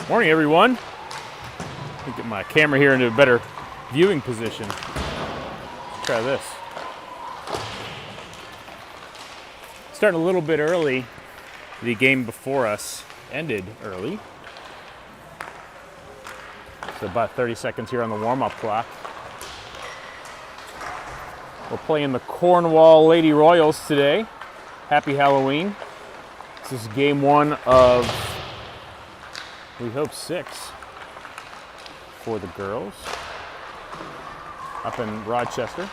Morning, everyone. Let me get my camera here into a better viewing position. Let's try this. Starting a little bit early. The game before us ended early. So about 30 seconds here on the warm-up clock. We're playing the Cornwall Lady Royals today. Happy Halloween. This is game one of, we hope, 6 for the girls up in Rochester.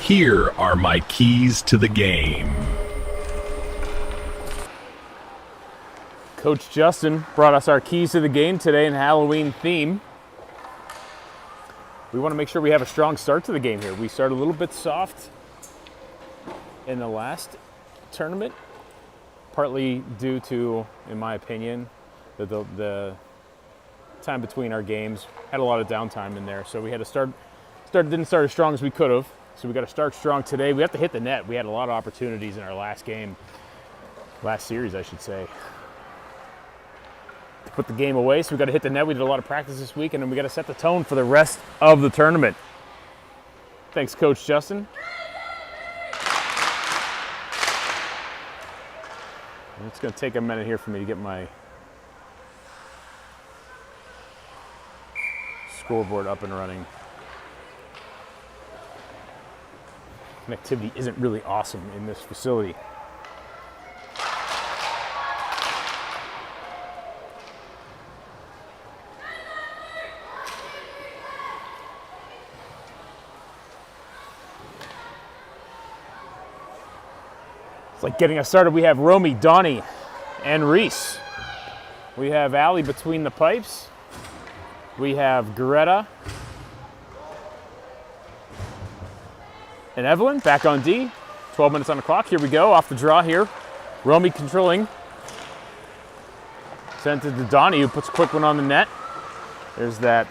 Here are my keys to the game. Coach Justin brought us our keys to the game today in Halloween theme. We want to make sure we have a strong start to the game here. We started a little bit soft in the last tournament, partly due to, in my opinion, the time between our games. Had a lot of downtime in there, so we had to didn't start as strong as we could have. So we got to start strong today. We have to hit the net. We had a lot of opportunities in our last series, I should say, to put the game away. So we got to hit the net. We did a lot of practice this week, and then we got to set the tone for the rest of the tournament. Thanks, Coach Justin. And it's going to take a minute here for me to get my scoreboard up and running. Connectivity isn't really awesome in this facility. It's like getting us started. We have Romy, Donnie, and Reese. We have Allie between the pipes. We have Greta and Evelyn back on D. 12 minutes on the clock. Here we go, off the draw here. Romy controlling. Sent it to Donnie, who puts a quick one on the net. There's that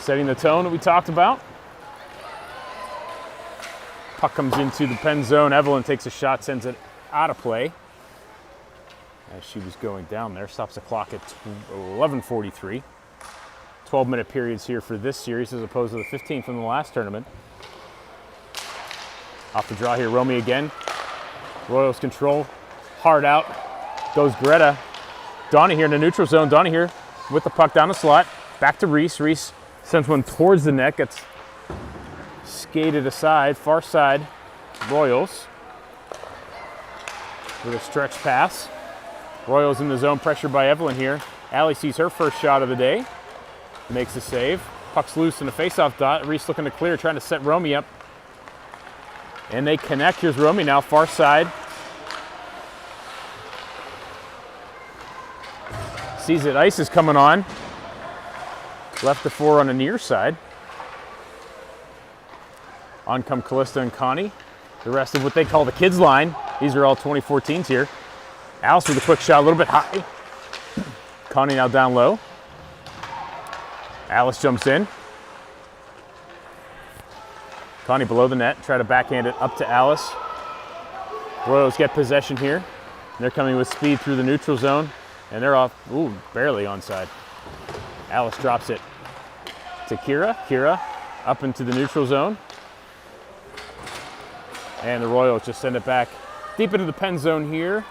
setting the tone that we talked about. Puck comes into the pen zone. Evelyn takes a shot, sends it out of play as she was going down there. Stops the clock at 11:43. 12-minute periods here for this series as opposed to the 15 from the last tournament. Off the draw here, Romy again. Royals control, hard out. Goes Greta. Donnie here in the neutral zone. Donnie here with the puck down the slot. Back to Reese. Reese sends one towards the net. Gets skated aside, far side, Royals. With a stretch pass. Royals in the zone, pressured by Evelyn here. Allie sees her first shot of the day. Makes a save. Puck's loose in the faceoff dot. Reese looking to clear, trying to set Romy up. And they connect. Here's Romy now, far side. Sees that ice is coming on. Left to 4 on the near side. On come Callista and Connie. The rest of what they call the kids line. These are all 2014s here. Alice with a quick shot, a little bit high. Connie now down low. Alice jumps in. Connie below the net, try to backhand it up to Alice. Royals get possession here. They're coming with speed through the neutral zone, and they're off, barely onside. Alice drops it to Kira. Kira up into the neutral zone. And the Royals just send it back deep into the pen zone here.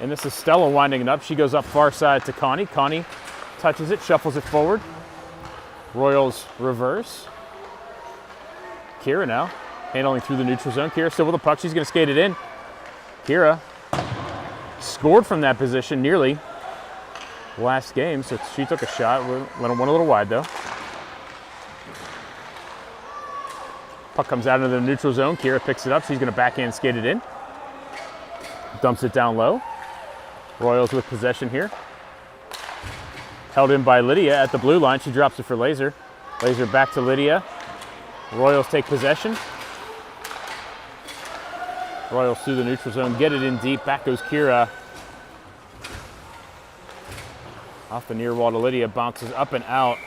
And this is Stella winding it up. She goes up far side to Connie. Connie touches it, shuffles it forward. Royals reverse. Kira now, handling through the neutral zone. Kira still with the puck. She's going to skate it in. Kira scored from that position nearly last game, so she took a shot. Went a little wide, though. Puck comes out into the neutral zone. Kira picks it up. She's going to backhand skate it in. Dumps it down low. Royals with possession here. Held in by Lydia at the blue line. She drops it for Laser. Laser back to Lydia. Royals take possession. Royals through the neutral zone, get it in deep. Back goes Kira. Off the near wall to Lydia, bounces up and out.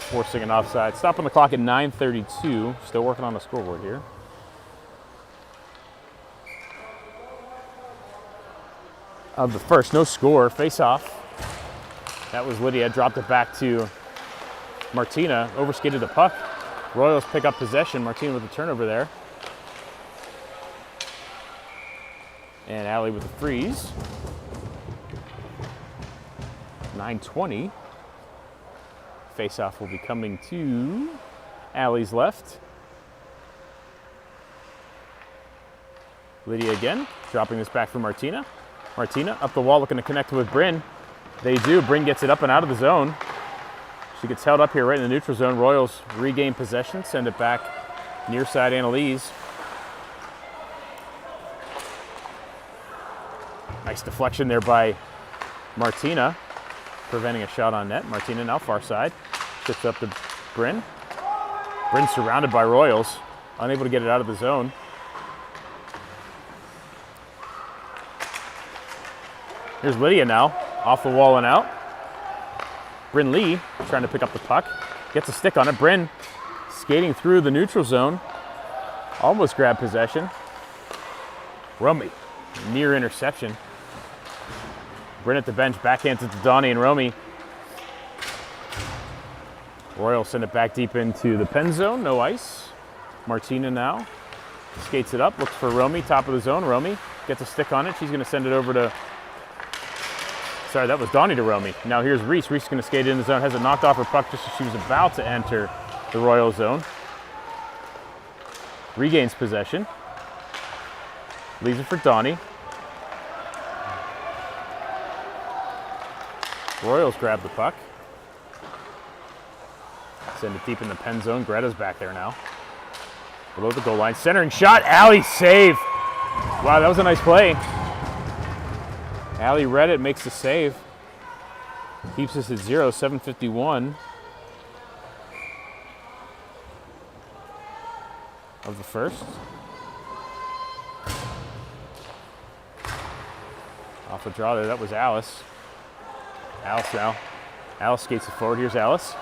forcing an offside. Stopping the clock at 9:32. Still working on the scoreboard here. Of the first, no score, face off. That was Lydia, dropped it back to Martina, overskated the puck. Royals pick up possession, Martina with the turnover there. And Allie with the freeze. 9:20. Face-off will be coming to Allie's left. Lydia again, dropping this back for Martina. Martina up the wall looking to connect with Bryn. They do. Bryn gets it up and out of the zone. She gets held up here right in the neutral zone. Royals regain possession, send it back near side Annalise. Nice deflection there by Martina, preventing a shot on net. Martina now far side. Shifts up to Bryn. Bryn surrounded by Royals, unable to get it out of the zone. Here's Lydia now, off the wall and out. Bryn Lee trying to pick up the puck. Gets a stick on it. Bryn skating through the neutral zone. Almost grabbed possession. Romy, near interception. Bryn at the bench, backhands it to Donnie and Romy. Royals send it back deep into the pen zone, no ice. Martina now skates it up, looks for Romy, top of the zone. Romy gets a stick on it. She's going to send it over to, sorry, that was Donnie to Romy. Now here's Reese. Reese is going to skate in the zone, has it knocked off her puck just as she was about to enter the Royal zone. Regains possession. Leaves it for Donnie. Royals grab the puck. Send it deep in the pen zone. Greta's back there now. Below the goal line. Centering shot. Allie save. Wow, that was a nice play. Allie read it, makes the save. Keeps us at 0, 7:51 of the first. Off the draw there, that was Alice. Alice now. Alice skates it forward. Here's Alice.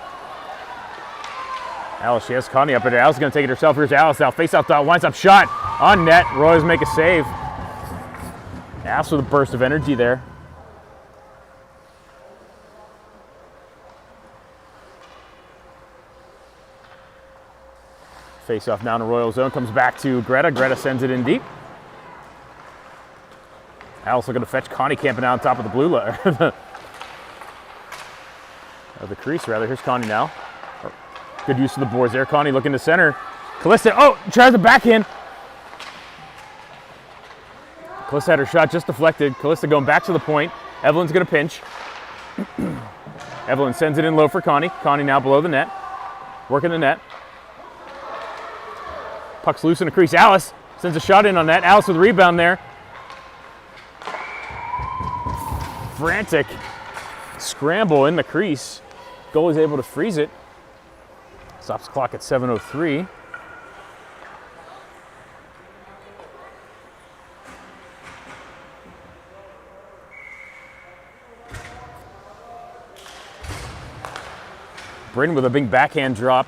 Alice, she has Connie up there. Alice is going to take it herself. Here's Alice now. Face-off dot, winds up shot on net. Royals make a save. Alice with a burst of energy there. Face-off now in the Royal zone. Comes back to Greta. Greta sends it in deep. Alice looking to fetch Connie, camping out on top of the blue line. Of the crease, rather. Here's Connie now. Good use of the boards there. Connie looking to center. Callista, oh, tries the backhand. Callista had her shot just deflected. Callista going back to the point. Evelyn's going to pinch. Evelyn sends it in low for Connie. Connie now below the net. Working the net. Puck's loose in the crease. Alice sends a shot in on net. Alice with a rebound there. Frantic scramble in the crease. Goalie's able to freeze it. Stops the clock at 7:03. Bryn with a big backhand drop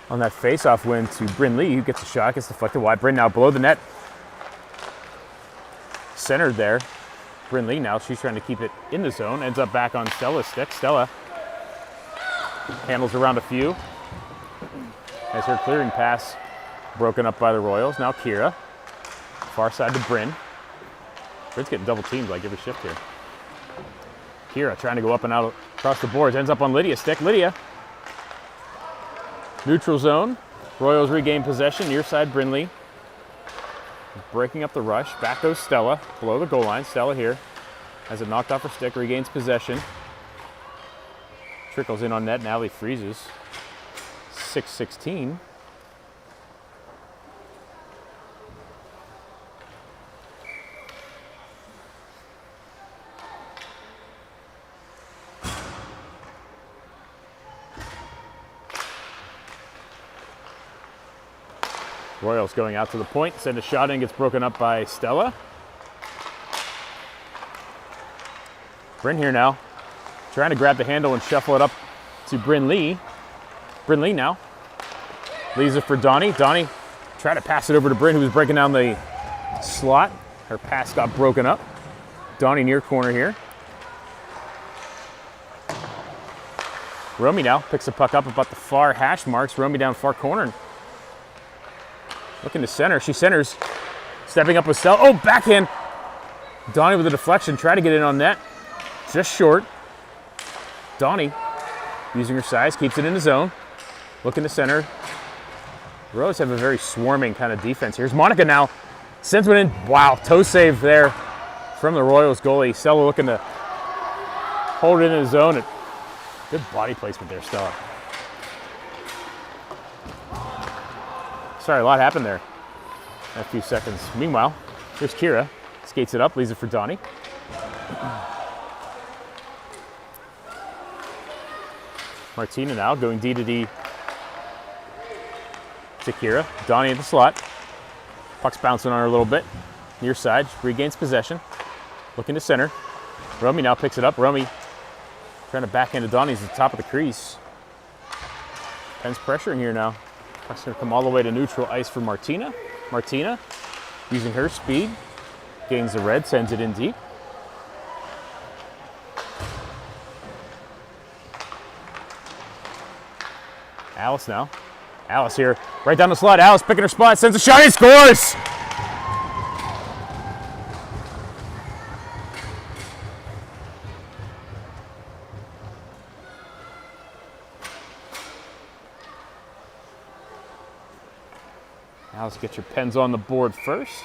on that face-off win to Bryn Lee, who gets a shot, gets deflected wide. Bryn now below the net. Centered there. Bryn Lee now, she's trying to keep it in the zone. Ends up back on Stella's stick. Stella handles around a few. Has her clearing pass broken up by the Royals. Now Kira. Far side to Bryn. Bryn's getting double teamed like every shift here. Kira trying to go up and out across the boards. Ends up on Lydia's stick. Lydia. Neutral zone. Royals regain possession. Near side Bryn Lee. Breaking up the rush. Back goes Stella. Below the goal line. Stella here. Has it knocked off her stick. Regains possession. Trickles in on net. Now he freezes. 6:16. Royals going out to the point. Send a shot in. Gets broken up by Stella. Bryn here now. Trying to grab the handle and shuffle it up to Bryn Lee. Brinley now. Leaves it for Donnie. Donnie tried to pass it over to Bryn, who was breaking down the slot. Her pass got broken up. Donnie near corner here. Romy now picks the puck up about the far hash marks. Romy down far corner. Looking to center. She centers. Stepping up with Stella. Oh, backhand. Donnie with a deflection. Try to get in on net. Just short. Donnie using her size. Keeps it in the zone. Looking to center. Rose have a very swarming kind of defense. Here's Monica now. Sends one in. Wow, toe save there from the Royals goalie. Stella looking to hold it in the zone. Good body placement there, Stella. Sorry, a lot happened there in a few seconds. Meanwhile, here's Kira. Skates it up, leaves it for Donnie. Martina now going D to D to Kira. Donnie at the slot. Puck's bouncing on her a little bit. Near side, regains possession. Looking to center. Romy now picks it up. Romy trying to backhand to Donnie's at the top of the crease. Penn's pressuring here now. Puck's going to come all the way to neutral ice for Martina. Martina using her speed. Gains the red, sends it in deep. Alice now. Alice here, right down the slot. Alice picking her spot, sends a shot, and scores! Alice, get your pens on the board first.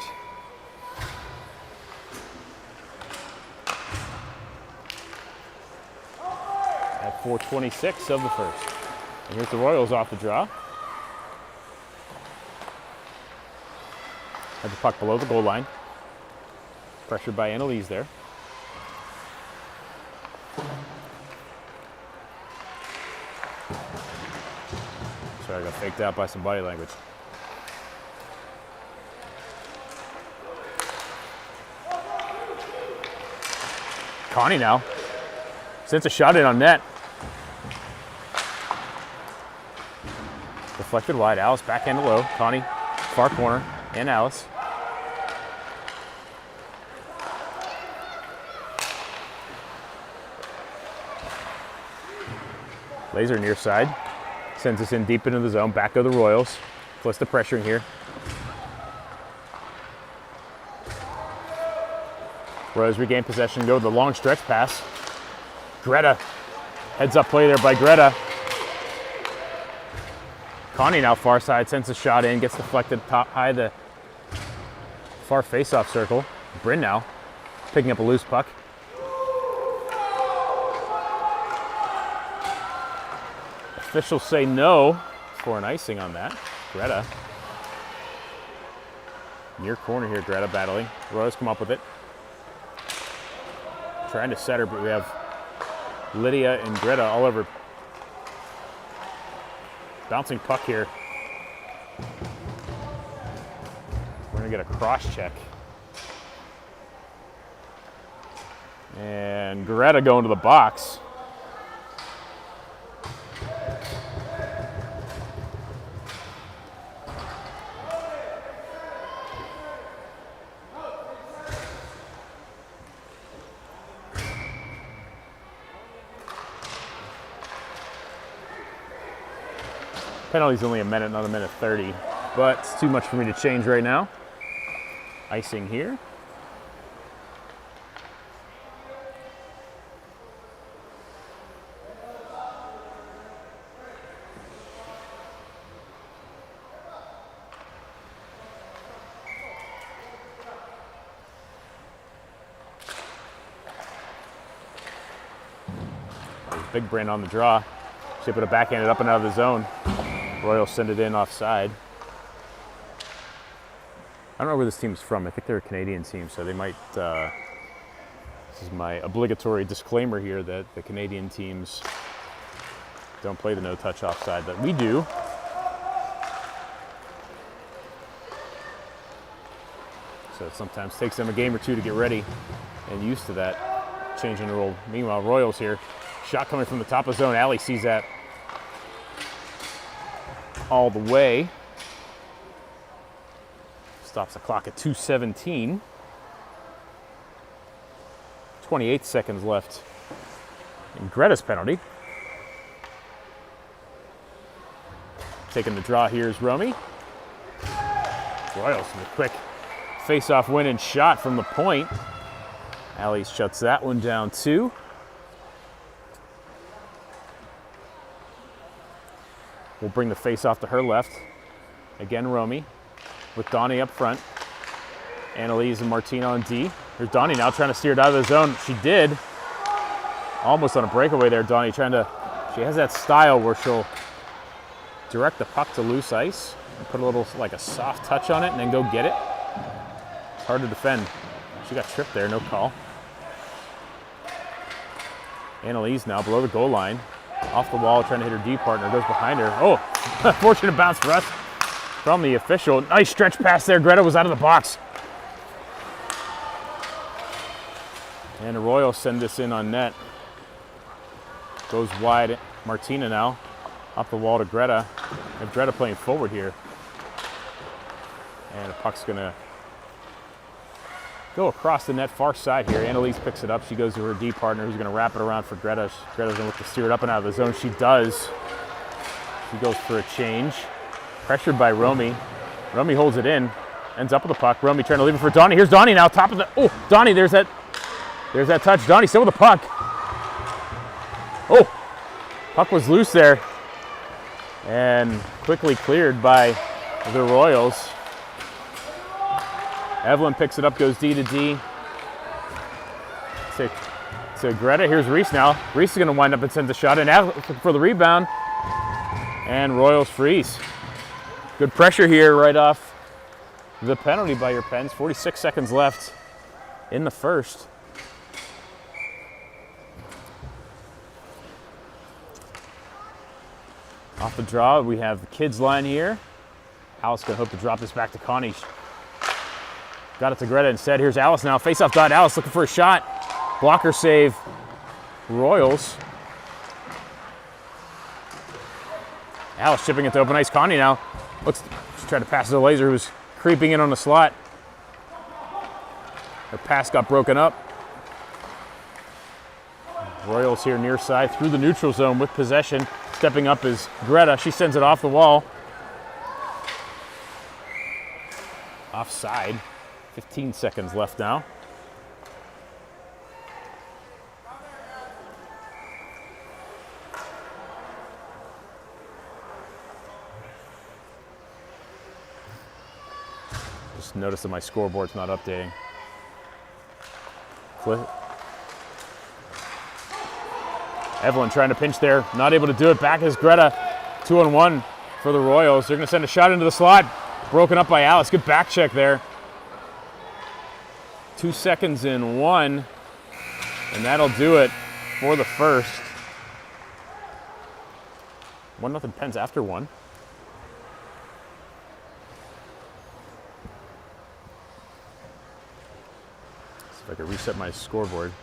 At 4:26 of the first. And here's the Royals off the draw. Had the puck below the goal line. Pressured by Annalise there. Sorry, I got faked out by some body language. Connie now. Sends a shot in on net. Deflected wide. Alice backhand to low. Connie, far corner, and Alice. Laser near side. Sends us in deep into the zone. Back of the Royals. Plus the pressuring here. Royals regain possession, go to the long stretch pass. Greta. Heads up play there by Greta. Connie now far side, sends a shot in, gets deflected top high the far face-off circle. Bryn now picking up a loose puck. Officials say no for an icing on that. Greta. Near corner here, Greta battling. Royals come up with it. Trying to set her, but we have Lydia and Greta all over. Bouncing puck here. We're gonna get a cross check. And Greta going to the box. Penalty's only a minute, not a minute 30, but it's too much for me to change right now. Icing here. Big Bryn on the draw. She's able to backhand it up and out of the zone. Royals send it in offside. I don't know where this team's from. I think they're a Canadian team, so they might. This is my obligatory disclaimer here that the Canadian teams don't play the no-touch offside, but we do. So it sometimes takes them a game or two to get ready and used to that, changing the rule. Meanwhile, Royals here. Shot coming from the top of zone. Allie sees that. all the way. Stops the clock at 2:17. 28 seconds left in Greta's penalty. Taking the draw here is Romy. Royals with a quick face-off win and shot from the point. Allie shuts that one down too. We'll bring the face-off to her left. Again, Romy with Donnie up front. Annalise and Martina on D. There's Donnie now trying to steer it out of the zone. She did. Almost on a breakaway there, Donnie she has that style where she'll direct the puck to loose ice and put a little, like a soft touch on it and then go get it. It's hard to defend. She got tripped there, no call. Annalise now below the goal line. Off the wall, trying to hit her D partner, goes behind her. Oh, fortunate bounce for us from the official. Nice stretch pass there. Greta was out of the box. And the Royals send this in on net. Goes wide. Martina now. Off the wall to Greta. And Greta playing forward here. And the puck's going to go across the net far side here. Annalise picks it up. She goes to her D partner who's going to wrap it around for Greta. Greta's going to look to steer it up and out of the zone. She does. She goes for a change. Pressured by Romy. Romy holds it in. Ends up with the puck. Romy trying to leave it for Donnie. Here's Donnie now. Top of the... Oh, Donnie, there's that touch. Donnie still with the puck. Oh, puck was loose there. And quickly cleared by the Royals. Evelyn picks it up, goes D to D. To Greta. Here's Reese now. Reese is going to wind up and send the shot in for the rebound. And Royals freeze. Good pressure here right off the penalty by your Pens. 46 seconds left in the first. Off the draw, we have the kids line here. Alice going to hope to drop this back to Connie. Got it to Greta instead. Here's Alice now. Face-off dot. Alice looking for a shot. Blocker save. Royals. Alice chipping it to open ice. Connie now looks to try to pass to the Laser, who was creeping in on the slot. Her pass got broken up. Royals here near side through the neutral zone with possession. Stepping up is Greta. She sends it off the wall. Offside. 15 seconds left now. Just noticed that my scoreboard's not updating. Flip. Evelyn trying to pinch there, not able to do it. Back is Greta. 2-on-1 for the Royals. They're going to send a shot into the slot. Broken up by Alice. Good back check there. 2 seconds in one, and that'll do it for the first. 1-0 Pens after one. See if I can reset my scoreboard.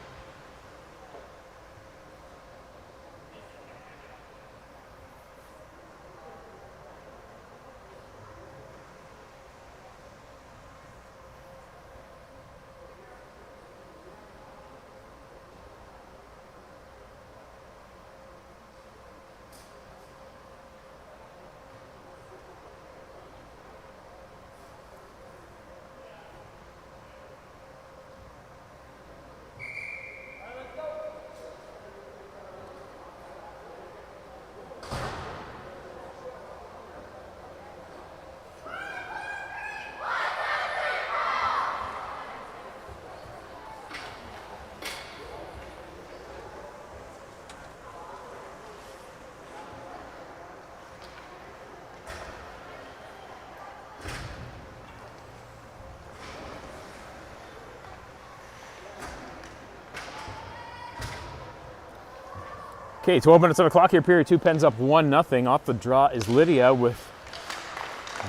Okay, 12 minutes on the clock here, period two, Pens up 1-0. Off the draw is Lydia with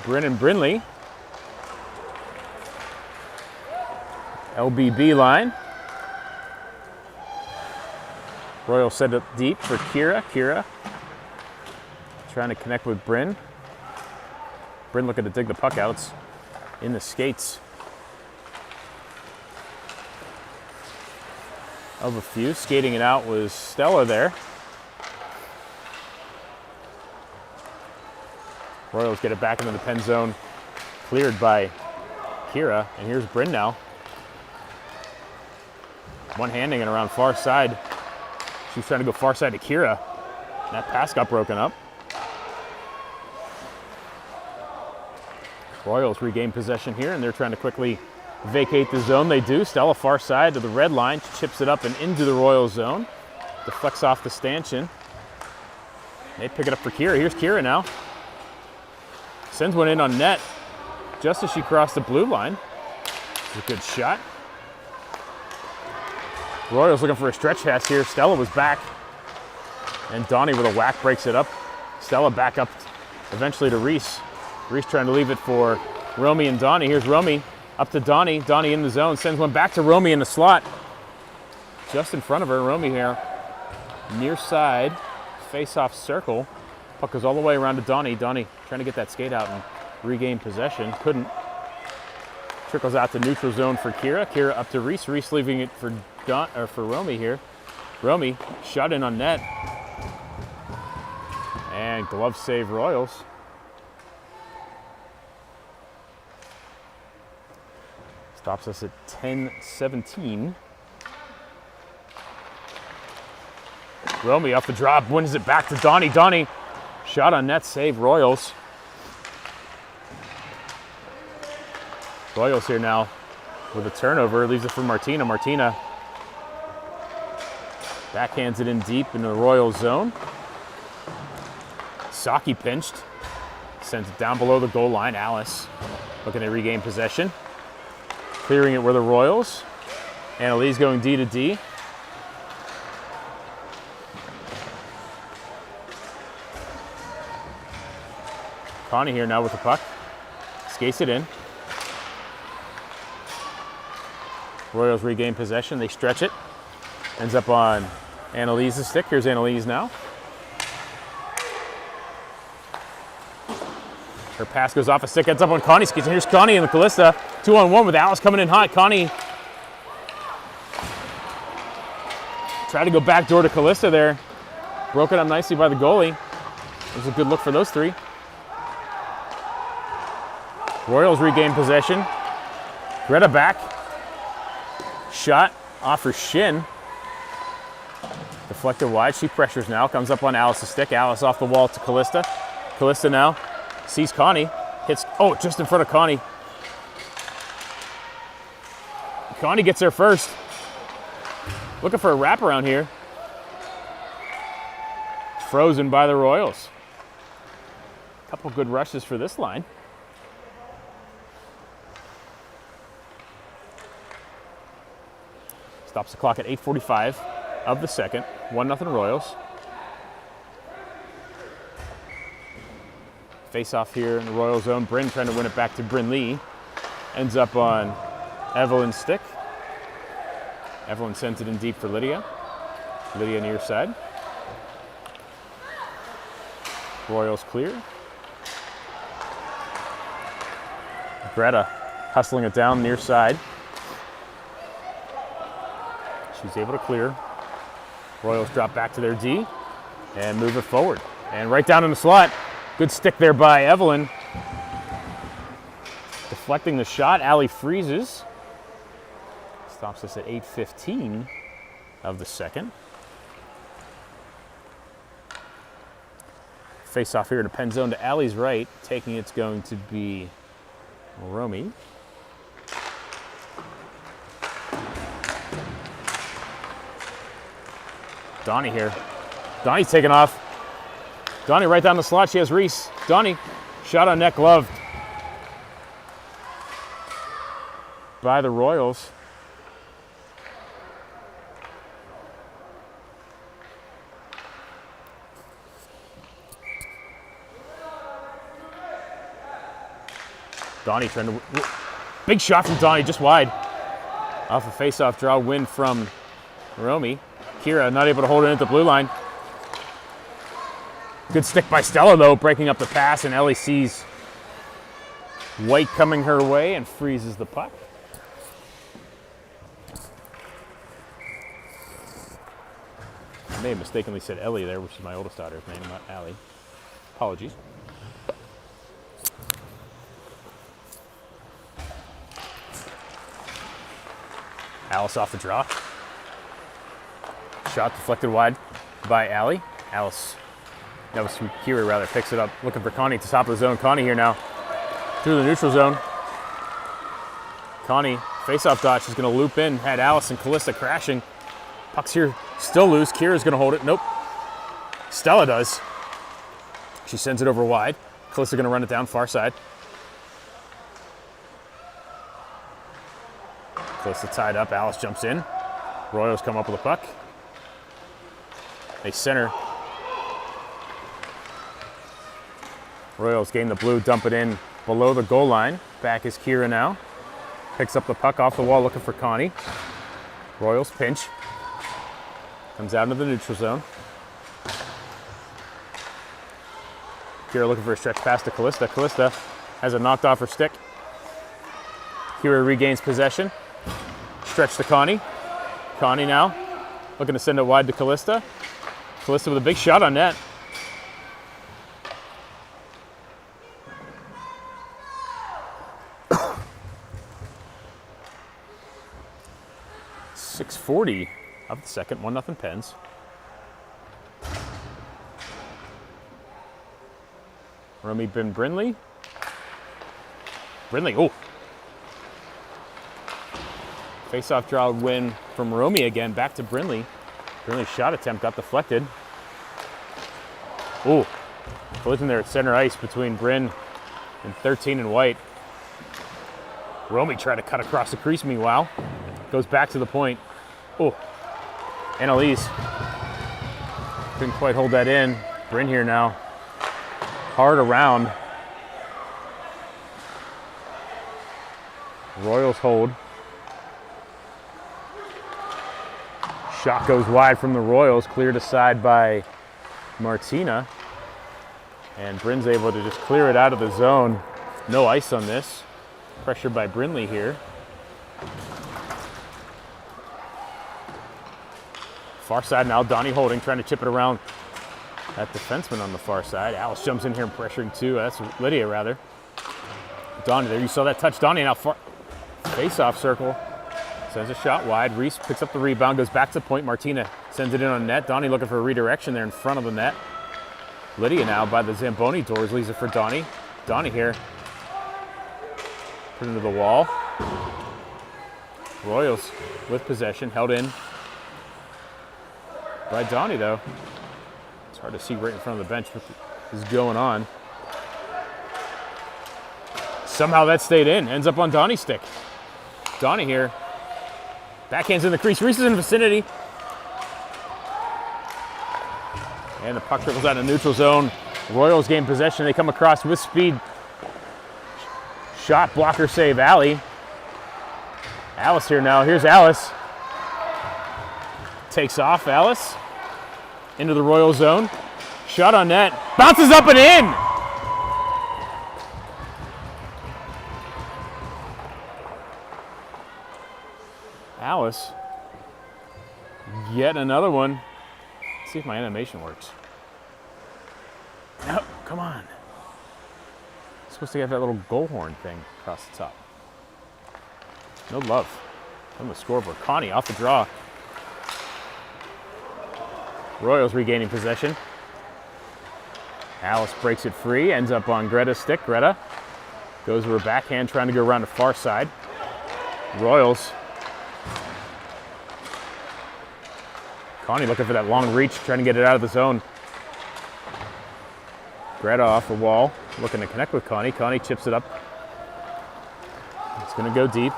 Brennan Brinley. LBB line. Royal send it deep for Kira. Kira trying to connect with Bryn. Bryn looking to dig the puck out. It's in the skates of a few. Skating it out was Stella there. Royals get it back into the pen zone, cleared by Kira, and here's Bryn now. One-handing it around far side. She's trying to go far side to Kira. That pass got broken up. Royals regain possession here, and they're trying to quickly vacate the zone. They do. Stella far side to the red line. She chips it up and into the Royals zone. Deflects off the stanchion. They pick it up for Kira. Here's Kira now. Sends one in on net just as she crossed the blue line. It's a good shot. Royals looking for a stretch pass here. Stella was back. And Donnie with a whack breaks it up. Stella back up eventually to Reese. Reese trying to leave it for Romy and Donnie. Here's Romy up to Donnie. Donnie in the zone. Sends one back to Romy in the slot. Just in front of her. Romy here. Near side. Face-off circle. Puck goes all the way around to Donnie. Donnie trying to get that skate out and regain possession. Couldn't. Trickles out to neutral zone for Kira. Kira up to Reese. Reese leaving it for Romy here. Romy shot in on net. And glove save Royals. Stops us at 10-17. Romy off the drop, wins it back to Donnie. Donnie, shot on net, save Royals. Royals here now with a turnover, leaves it for Martina. Martina backhands it in deep in the Royals zone. Saki pinched, sends it down below the goal line. Alice looking to regain possession. Clearing it were the Royals. Annalise going D to D. Connie here now with the puck. Skates it in. Royals regain possession. They stretch it. Ends up on Annalise's stick. Here's Annalise now. Her pass goes off a stick, ends up on Connie's skates. And here's Connie and the Callista. 2-on-1 with Alice coming in hot. Connie tried to go back door to Callista there. Broken up nicely by the goalie. It was a good look for those three. Royals regain possession. Greta back. Shot off her shin. Deflected wide. She pressures now. Comes up on Alice's stick. Alice off the wall to Callista. Callista now sees Connie. Hits, just in front of Connie. Connie gets there first. Looking for a wraparound here. Frozen by the Royals. Couple good rushes for this line. Stops the clock at 8:45 of the second. 1-0 Royals. Face off here in the Royal zone. Bryn trying to win it back to Bryn Lee. Ends up on Evelyn's stick. Evelyn sends it in deep for Lydia. Lydia near side. Royals clear. Greta hustling it down near side. She's able to clear. Royals drop back to their D and move it forward. And right down in the slot. Good stick there by Evelyn. Deflecting the shot. Allie freezes. Stops us at 8:15 of the second. Face off here to pen zone to Allie's right. Taking it's going to be Romy. Donnie here. Donnie's taking off. Donnie right down the slot. She has Reese. Donnie, shot on net, gloved by the Royals. Donnie trying to, big shot from Donnie, just wide. Off a face-off draw, win from Romy. Kira not able to hold it at the blue line. Good stick by Stella though, breaking up the pass, and Ellie sees White coming her way and freezes the puck. I may have mistakenly said Ellie there, which is my oldest daughter's name, not Allie. Apologies. Alice off the draw. Shot deflected wide by Allie. Alice, that was from Kira rather, picks it up, looking for Connie at the top of the zone. Connie here now, through the neutral zone. Connie, face-off dot, she's gonna loop in, had Alice and Callista crashing. Puck's here, still loose. Kira's gonna hold it, nope. Stella does. She sends it over wide. Callista gonna run it down far side. Callista tied up, Alice jumps in. Royals come up with a puck. They center. Royals gain the blue, dump it in below the goal line. Back is Kira now. Picks up the puck off the wall looking for Connie. Royals pinch. Comes out into the neutral zone. Kira looking for a stretch pass to Callista. Callista has it knocked off her stick. Kira regains possession. Stretch to Connie. Connie now looking to send it wide to Callista. Callista with a big shot on net. .640 of the second, 1-0 Pens. Romy Brindley. Brindley, oh. Face-off draw win from Romy again, back to Brindley. Brindley's shot attempt got deflected. Ooh, collision there at center ice between Bryn and 13 and White. Romy tried to cut across the crease meanwhile. Goes back to the point. Oh, Annalise couldn't quite hold that in. Bryn here now. Hard around. Royals hold. Shot goes wide from the Royals, cleared aside by Martina. And Bryn's able to just clear it out of the zone. No ice on this. Pressure by Brindley here. Far side now, Donnie holding, trying to chip it around that defenseman on the far side. Alice jumps in here and pressuring too. That's Lydia rather. Donnie there, you saw that touch. Donnie now far face-off circle. Sends a shot wide. Reese picks up the rebound, goes back to the point. Martina sends it in on net. Donnie looking for a redirection there in front of the net. Lydia now by the Zamboni doors, leaves it for Donnie. Donnie here. Put into the wall. Royals with possession, held in by Donnie though. It's hard to see right in front of the bench what is going on. Somehow that stayed in, ends up on Donnie's stick. Donnie here. Backhands in the crease, Reese is in the vicinity. And the puck dribbles out of neutral zone. Royals gain possession, they come across with speed. Shot, blocker save, Allie. Alice here now, here's Alice. Takes off, Alice. Into the Royal zone. Shot on net, bounces up and in! Alice, yet another one. Let's see if my animation works. No, come on. It's supposed to have that little goal horn thing across the top. No love on the scoreboard. Connie off the draw. Royals regaining possession. Alice breaks it free, ends up on Greta's stick. Greta goes with her backhand, trying to go around the far side. Royals. Connie looking for that long reach, trying to get it out of the zone. Greta off the wall, looking to connect with Connie. Connie chips it up. It's going to go deep.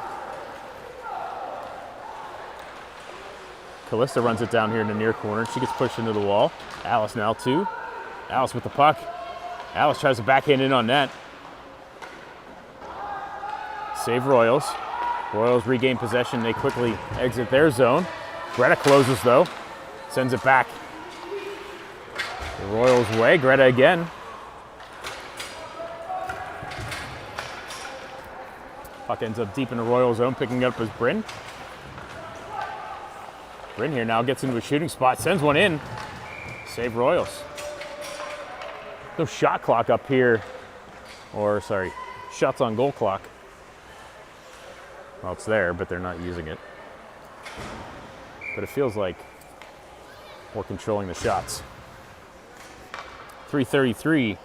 Callista runs it down here in the near corner. She gets pushed into the wall. Alice now too. Alice with the puck. Alice tries to backhand in on net. Save Royals. Royals regain possession. They quickly exit their zone. Greta closes though. Sends it back. The Royals way. Greta again. Puck ends up deep in the Royal zone, picking it up as Bryn. Bryn here now gets into a shooting spot, sends one in. Save Royals. No shot clock up here, or sorry, shots on goal clock. Well, it's there, but they're not using it. But it feels like we're controlling the shots. 3:33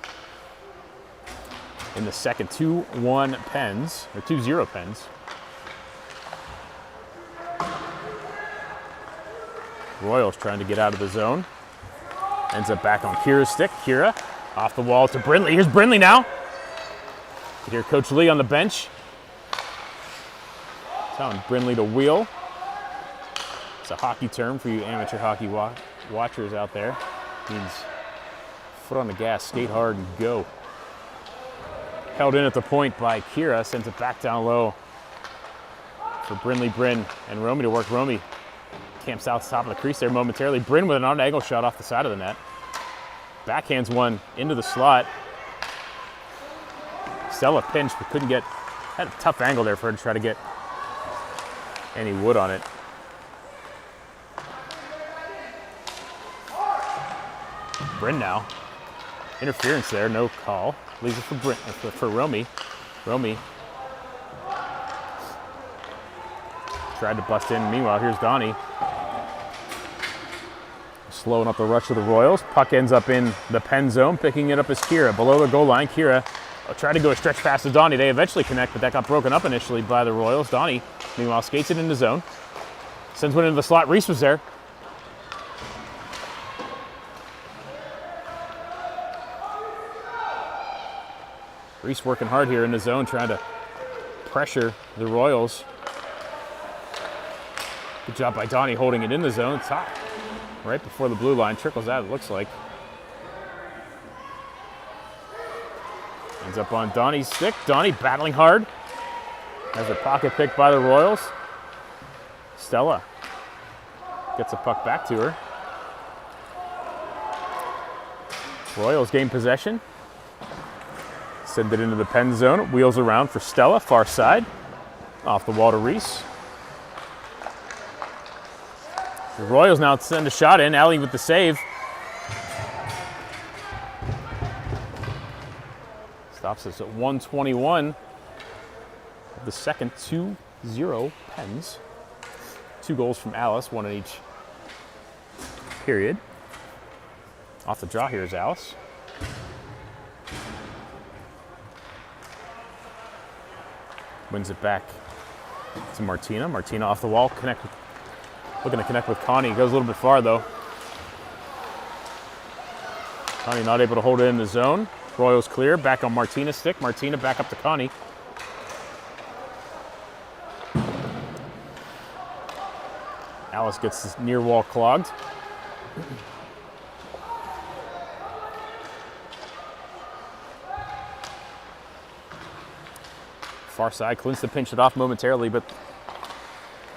in the second. 2-1 Pens, or 2-0 Pens. Royals trying to get out of the zone. Ends up back on Kira's stick. Kira off the wall to Brindley. Here's Brindley now. You hear Coach Lee on the bench telling Brindley to wheel. It's a hockey term for you amateur hockey watchers out there. Means foot on the gas, skate hard, and go. Held in at the point by Kira, sends it back down low for Brindley, Bryn, and Romy to work. Romy camps out top of the crease there momentarily. Bryn with an on-angle shot off the side of the net. Backhands one into the slot. Stella pinched but couldn't get, had a tough angle there for her to try to get any wood on it. Bryn now. Interference there, no call. Leaves it for Bryn, for Romy. Romy tried to bust in. Meanwhile, here's Donnie. Slowing up the rush of the Royals. Puck ends up in the pen zone. Picking it up is Kira. Below the goal line, Kira tried to go a stretch pass to Donnie. They eventually connect, but that got broken up initially by the Royals. Donnie, meanwhile, skates it in the zone. Sends one into the slot. Reese was there. Reese working hard here in the zone, trying to pressure the Royals. Good job by Donnie holding it in the zone. Top, right before the blue line, trickles out, it looks like. Ends up on Donnie's stick. Donnie battling hard. Has her pocket picked by the Royals. Stella gets a puck back to her. Royals gain possession. Send it into the pen zone. It wheels around for Stella, far side. Off the wall to Reese. The Royals now send a shot in. Allie with the save. Stops us at 1:21 of the second. 2-0 Pens. 2 goals from Alice, 1 in each period. Off the draw here is Alice. Wins it back to Martina. Martina off the wall, looking to connect with Connie. Goes a little bit far though. Connie not able to hold it in the zone. Royals clear, back on Martina's stick. Martina back up to Connie. Alice gets this near wall clogged. Far side, Klinsta pinched it off momentarily, but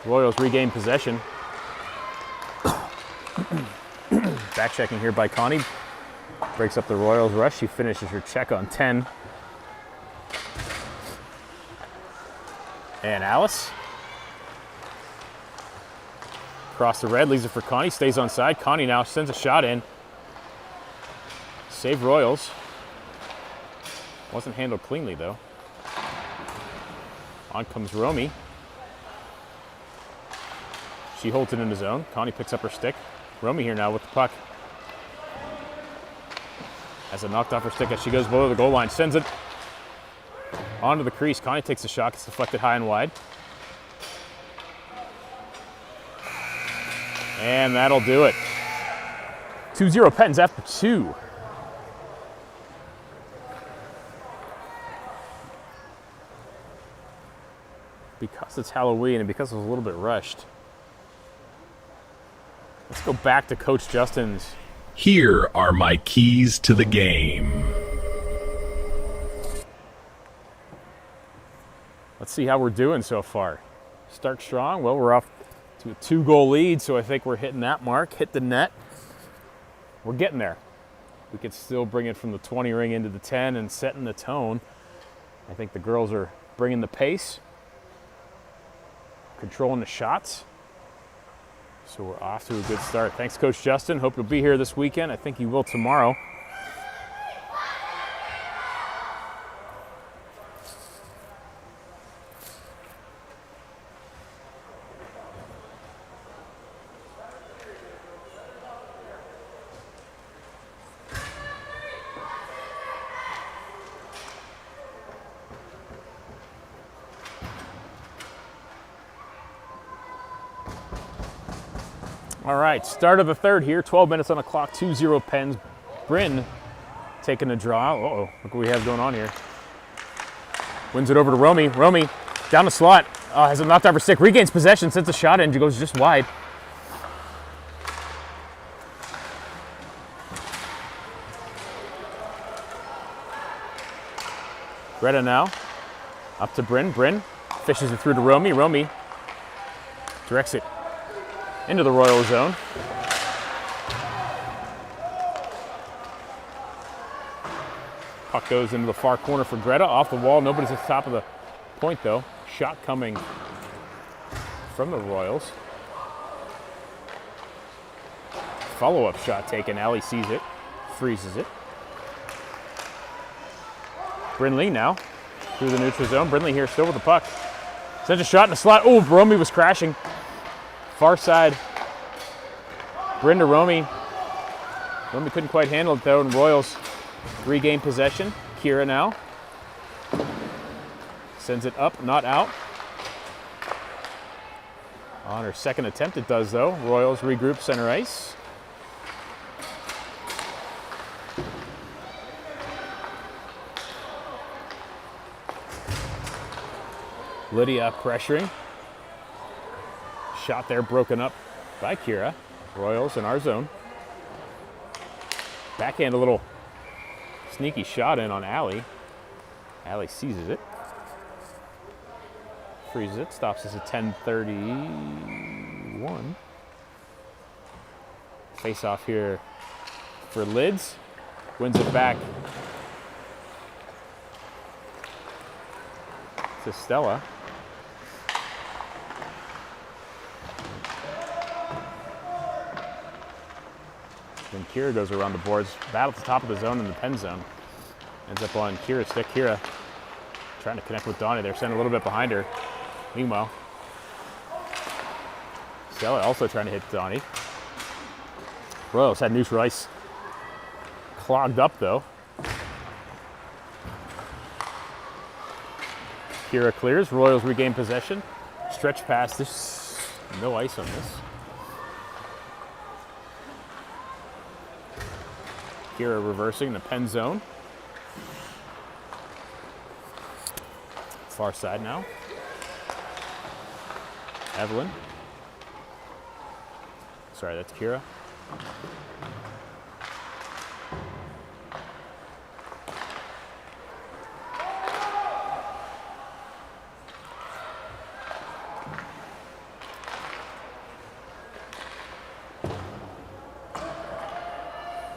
Royals regain possession. Back checking here by Connie. Breaks up the Royals rush. She finishes her check on 10. And Alice. Across the red, leaves it for Connie, stays on side. Connie now sends a shot in. Save Royals. Wasn't handled cleanly though. On comes Romy. She holds it in the zone. Connie picks up her stick. Romy here now with the puck. Has it knocked off her stick as she goes below the goal line. Sends it onto the crease. Connie takes the shot. Gets deflected high and wide. And that'll do it. 2-0 Pens after 2. Because it's Halloween and because it was a little bit rushed, let's go back to Coach Justin's. Here are my keys to the game. Let's see how we're doing so far. Start strong. Well, we're off to a 2-goal lead, so I think we're hitting that mark. Hit the net. We're getting there. We could still bring it from the 20 ring into the 10 and setting the tone. I think the girls are bringing the pace. controlling the shots. So we're off to a good start. Thanks, Coach Justin. Hope you'll be here this weekend. I think you will tomorrow. All right, start of the third here. 12 minutes on the clock, 2-0 Pens. Bryn taking the draw. Uh-oh, look what we have going on here. Wins it over to Romy. Romy down the slot. Has it knocked out for stick. Regains possession, sends a shot in. Goes just wide. Greta now. Up to Bryn. Bryn fishes it through to Romy. Romy directs it into the Royal zone. Puck goes into the far corner for Greta. Off the wall. Nobody's at the top of the point, though. Shot coming from the Royals. Follow-up shot taken. Allie sees it. Freezes it. Brinley now through the neutral zone. Brinley here still with the puck. Sends a shot in the slot. Oh, Romy was crashing. Far side. Bryn to Romy. Romy couldn't quite handle it though, and Royals regain possession. Kira now. Sends it up, not out. On her second attempt it does though. Royals regroup center ice. Lydia pressuring. Shot there broken up by Kira. Royals in our zone. Backhand a little sneaky shot in on Allie. Allie seizes it. Freezes it. Stops us at 10:31. Face off here for Lids. Wins it back to Stella. Then Kira goes around the boards. Battle at the top of the zone in the pen zone. Ends up on Kira's stick. Kira trying to connect with Donnie. They're sending a little bit behind her. Meanwhile, Stella also trying to hit Donnie. Royals had neutral ice clogged up though. Kira clears. Royals regain possession. Stretch pass. This no ice on this. Kira reversing the pen zone. Far side now. Evelyn. Sorry, that's Kira.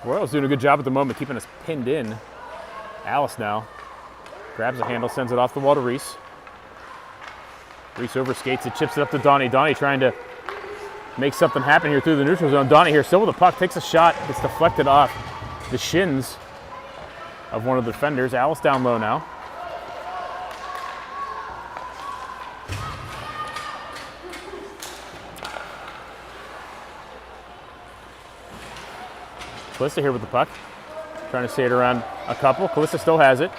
Royals doing a good job at the moment, keeping us pinned in. Alice now grabs the handle, sends it off the wall to Reese. Reese overskates it, chips it up to Donnie. Donnie trying to make something happen here through the neutral zone. Donnie here still with the puck, takes a shot, gets deflected off the shins of one of the defenders. Alice down low now. Calista here with the puck. Trying to stay it around a couple. Calista still has it.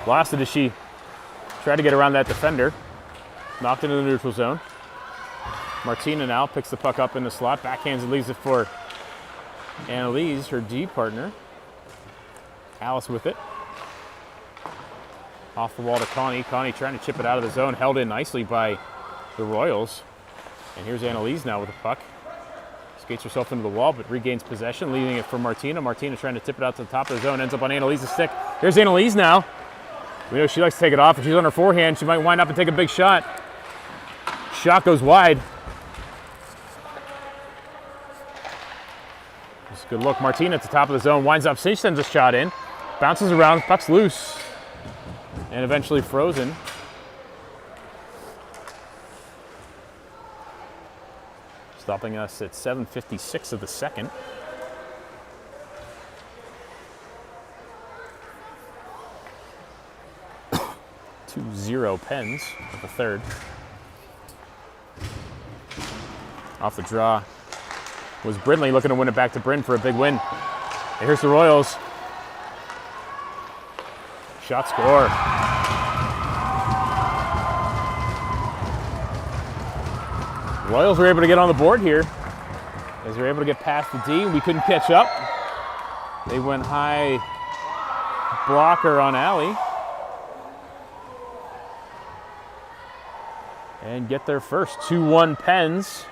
Lost it as she tried to get around that defender. Knocked into the neutral zone. Martina now picks the puck up in the slot. Backhands and leaves it for Annalise, her D partner. Alice with it. Off the wall to Connie. Connie trying to chip it out of the zone. Held in nicely by the Royals. And here's Annalise now with the puck. Skates herself into the wall, but regains possession, leaving it for Martina. Martina trying to tip it out to the top of the zone, ends up on Annalise's stick. Here's Annalise now. We know she likes to take it off. If she's on her forehand, she might wind up and take a big shot. Shot goes wide. It's a good look. Martina at the top of the zone, winds up, she sends a shot in. Bounces around, puck's loose. And eventually frozen. stopping us at 7:56 of the second. Two 0 Pens of the third. Off the draw was Brindley, looking to win it back to Bryn for a big win. And here's the Royals. Shot score. Royals were able to get on the board here as they were able to get past the D. We couldn't catch up. They went high blocker on Allie and get their first. 2-1 Pens.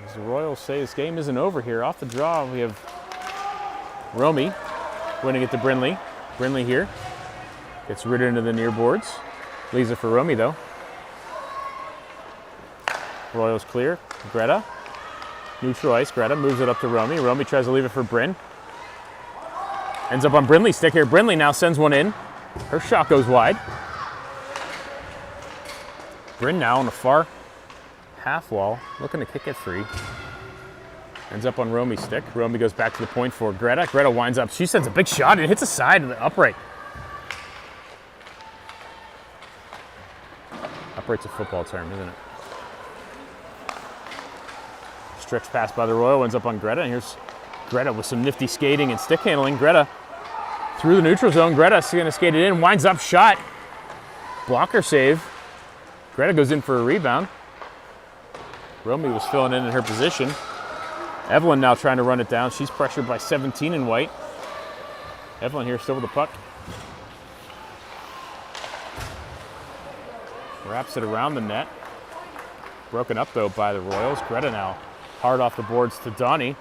As the Royals say this game isn't over here. Off the draw, we have Romy winning it to Brindley. Brindley here gets rid into the near boards. Leaves it for Romy though. Royals clear. Greta. Neutral ice. Greta moves it up to Romy. Romy tries to leave it for Bryn. Ends up on Brindley's stick here. Brindley now sends one in. Her shot goes wide. Bryn now on the far half wall, looking to kick it free. Ends up on Romy's stick. Romy goes back to the point for Greta. Greta winds up. She sends a big shot and hits the side of the upright. Upright's a football term, isn't it? Stretch pass by the Royal, ends up on Greta. And here's Greta with some nifty skating and stick handling. Greta through the neutral zone. Greta's going to skate it in. Winds up, shot. Blocker save. Greta goes in for a rebound. Romy was filling in her position. Evelyn now trying to run it down. She's pressured by 17 in white. Evelyn here still with the puck. Wraps it around the net. Broken up though by the Royals. Greta now hard off the boards to Donnie.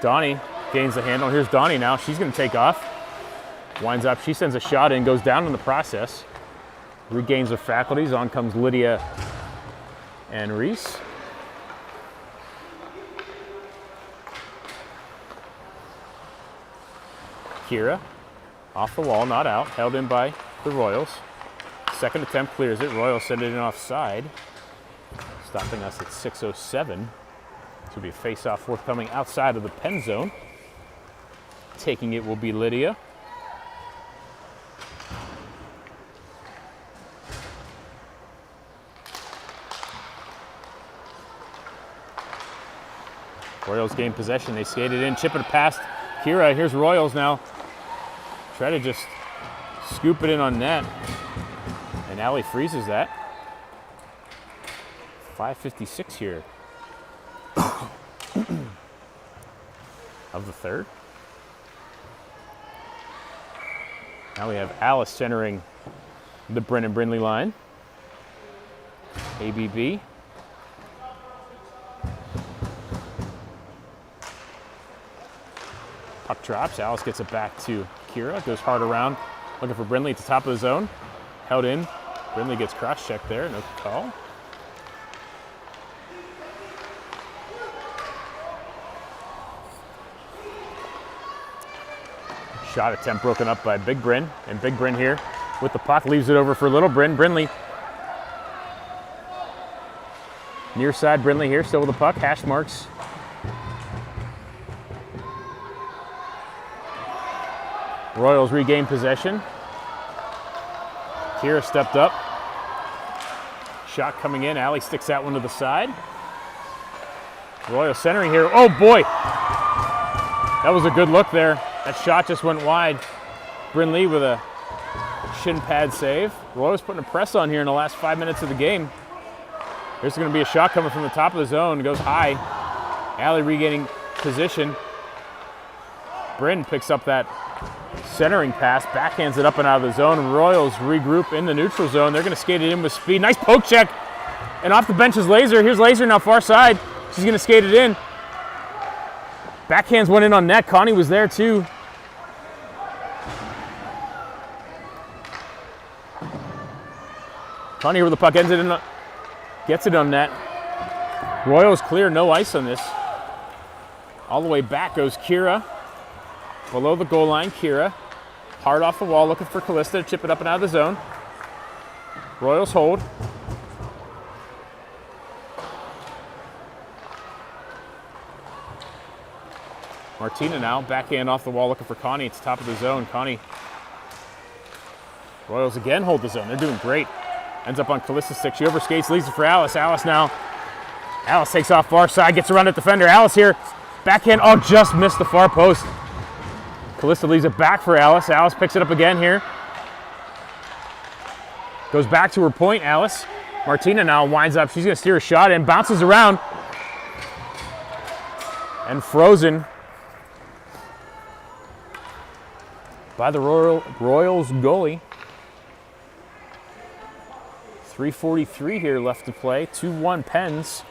Donnie gains the handle. Here's Donnie now. She's going to take off. Winds up. She sends a shot in. Goes down in the process. Regains her faculties. On comes Lydia and Reese. Kira off the wall, not out. Held in by the Royals. Second attempt clears it. Royals send it in offside. Stopping us at 6:07. This will be a face-off forthcoming outside of the pen zone. Taking it will be Lydia. Royals gain possession. They skated in, chip it past Kira. Here's Royals now. Try to just scoop it in on net. And Allie freezes that. 5:56 here. Of the third. Now we have Alice centering the Bryn and Brindley line. ABB. Puck drops. Alice gets it back to Kira. Goes hard around. Looking for Brindley at the top of the zone. Held in. Brindley gets cross-checked there. No call. Shot attempt broken up by Big Bryn. And Big Bryn here with the puck. Leaves it over for Little Bryn. Brindley. Near side Brindley here. Still with the puck. Hash marks. Royals regain possession. Kira stepped up. Shot coming in. Allie sticks that one to the side. Royals centering here. Oh boy! That was a good look there. That shot just went wide. Brindley with a shin pad save. Royals putting a press on here in the last 5 minutes of the game. There's going to be a shot coming from the top of the zone. It goes high. Allie regaining position. Bryn picks up that centering pass, backhands it up and out of the zone. Royals regroup in the neutral zone. They're going to skate it in with speed. Nice poke check. And off the bench is Laser. Here's Laser now far side. She's going to skate it in. Backhands went in on net. Connie was there too. Connie with the puck ends it in, gets it on net. Royals clear, no ice on this. All the way back goes Kira. Below the goal line, Kira. Hard off the wall, looking for Callista to chip it up and out of the zone. Royals hold. Martina now, backhand off the wall looking for Connie. It's top of the zone. Connie. Royals again hold the zone. They're doing great. Ends up on Callista's stick. She overskates, leaves it for Alice. Alice now. Alice takes off far side, gets around the defender. Alice here. Backhand, oh, just missed the far post. Callista leaves it back for Alice. Alice picks it up again here. Goes back to her point, Alice. Martina now winds up. She's going to steer a shot in, bounces around. And frozen by the Royals goalie. 3:43 here left to play. 2-1 Pens.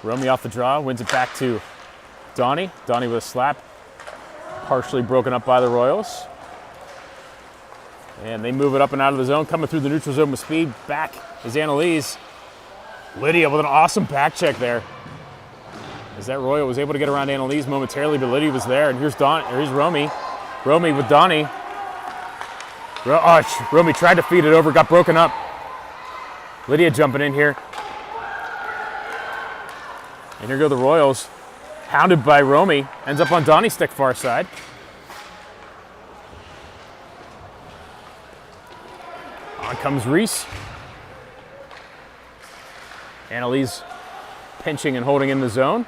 Romy off the draw, wins it back to Donnie. Donnie with a slap. Partially broken up by the Royals. And they move it up and out of the zone, coming through the neutral zone with speed. Back is Annalise. Lydia with an awesome back check there. As that Royal was able to get around Annalise momentarily, but Lydia was there. And here's Romy. Romy with Donnie. Romy tried to feed it over, got broken up. Lydia jumping in here. And here go the Royals. Hounded by Romy. Ends up on Donnie's stick far side. On comes Reese. Annalise pinching and holding in the zone.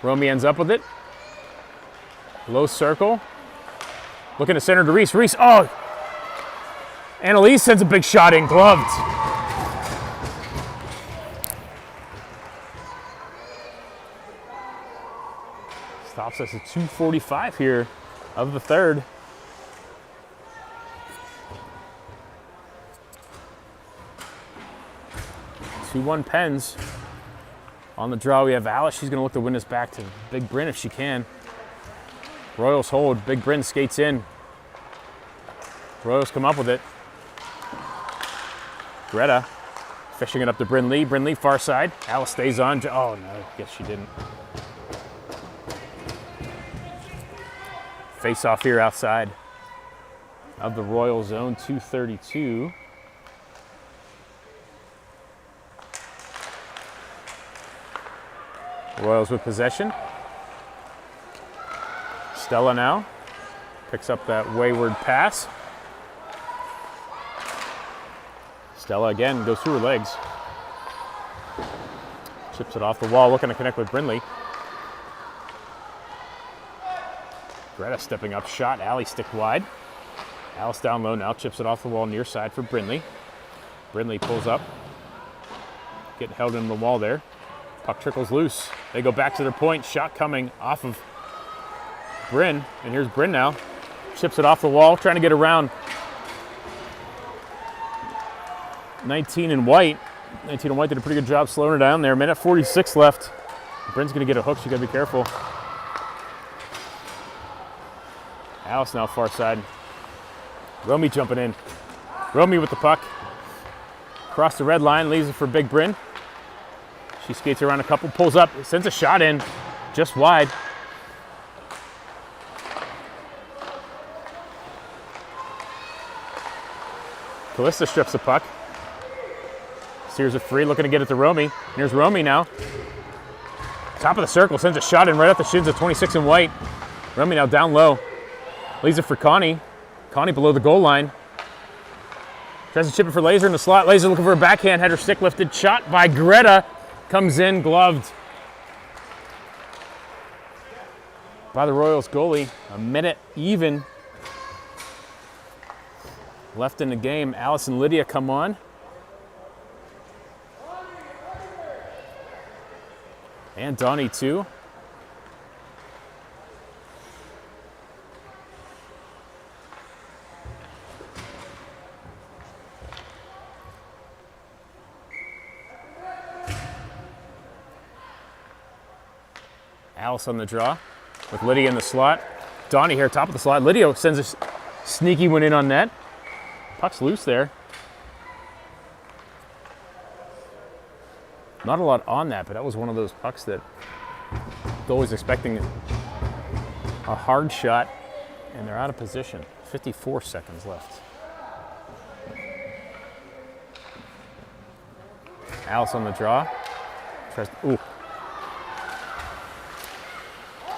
Romy ends up with it. Low circle. Looking to center to Reese. Reese, oh! Annalise sends a big shot in, gloved. Stops us at 2:45 here of the third. Two-1 Pens. On the draw, we have Alice. She's going to look to win this back to Big Bryn if she can. Royals hold. Big Bryn skates in. Royals come up with it. Greta fishing it up to Bryn Lee. Bryn Lee far side. Alice stays on. Oh, no. I guess she didn't. Face off here outside of the Royal zone. 2:32. Royals with possession. Stella now picks up that wayward pass. Stella again goes through her legs. Chips it off the wall, looking to connect with Brindley. Greta stepping up, shot. Allie stick wide. Alice down low now, chips it off the wall near side for Brindley. Brindley pulls up. Getting held in the wall there. Puck trickles loose. They go back to their point. Shot coming off of Bryn. And here's Bryn now. Chips it off the wall, trying to get around 19 and White. 19 and White did a pretty good job slowing her down there. Minute 46 left. Bryn's going to get a hook. She got to be careful. Alice now far side. Romy jumping in. Romy with the puck. Across the red line, leaves it for Big Bryn. She skates around a couple, pulls up, sends a shot in, just wide. Callista strips the puck. Steers it free, looking to get it to Romy. And here's Romy now. Top of the circle, sends a shot in right at the shins of 26 and White. Romy now down low. Leaves it for Connie. Connie below the goal line. Tries to chip it for Laser in the slot. Laser looking for a backhand, had her stick lifted. Shot by Greta. Comes in, gloved by the Royals goalie. A minute even left in the game. Alice and Lydia come on. And Donnie too. Alice on the draw with Lydia in the slot. Donnie here, top of the slot. Lydia sends a sneaky one in on net. Puck's loose there. Not a lot on that, but that was one of those pucks that goalie's expecting a hard shot. And they're out of position. 54 seconds left. Alice on the draw. Tries, ooh.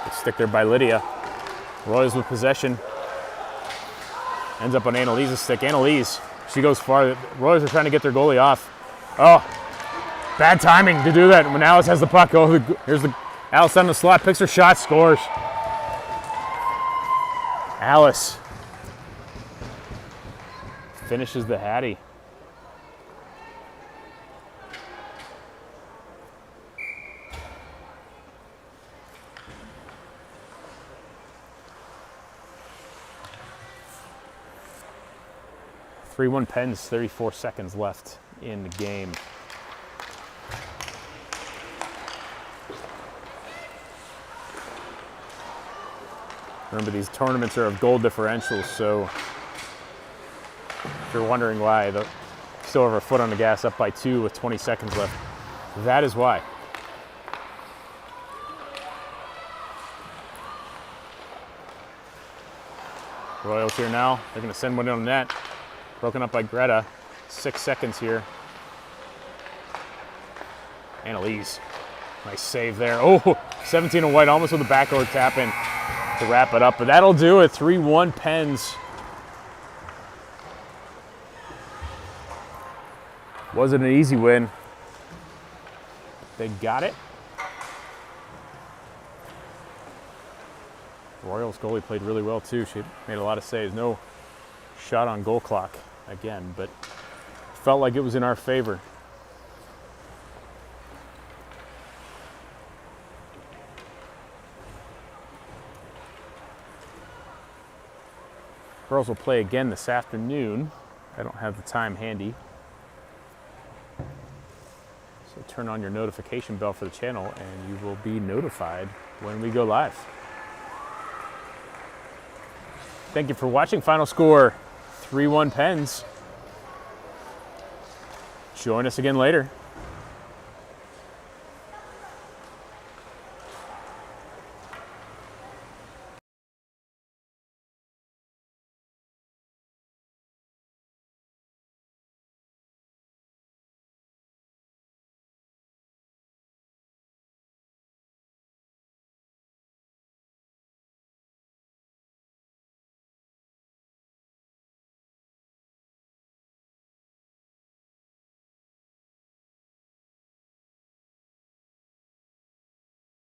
Good stick there by Lydia. Royals with possession. Ends up on Annalise's stick. Annalise, she goes far. Royals are trying to get their goalie off. Oh, bad timing to do that when Alice has the puck. Oh, here's the Alice down the slot, picks her shot, scores. Alice finishes the Hattie. (3-1) Pens, 34 seconds left in the game. Remember, these tournaments are of goal differentials, so if you're wondering why, they still have our foot on the gas, up by 2 with 20 seconds left. That is why. Royals here now. They're going to send one in on net. Broken up by Greta. 6 seconds here. Annalise. Nice save there. Oh, 17 and white, almost with a backdoor tap in to wrap it up. But that'll do it. 3-1 Pens. Wasn't an easy win. They got it. Royals goalie played really well too. She made a lot of saves. No shot on goal clock again, but felt like it was in our favor. Girls will play again this afternoon. I don't have the time handy. So turn on your notification bell for the channel and you will be notified when we go live. Thank you for watching. Final score, 3-1 Pens. Join us again later.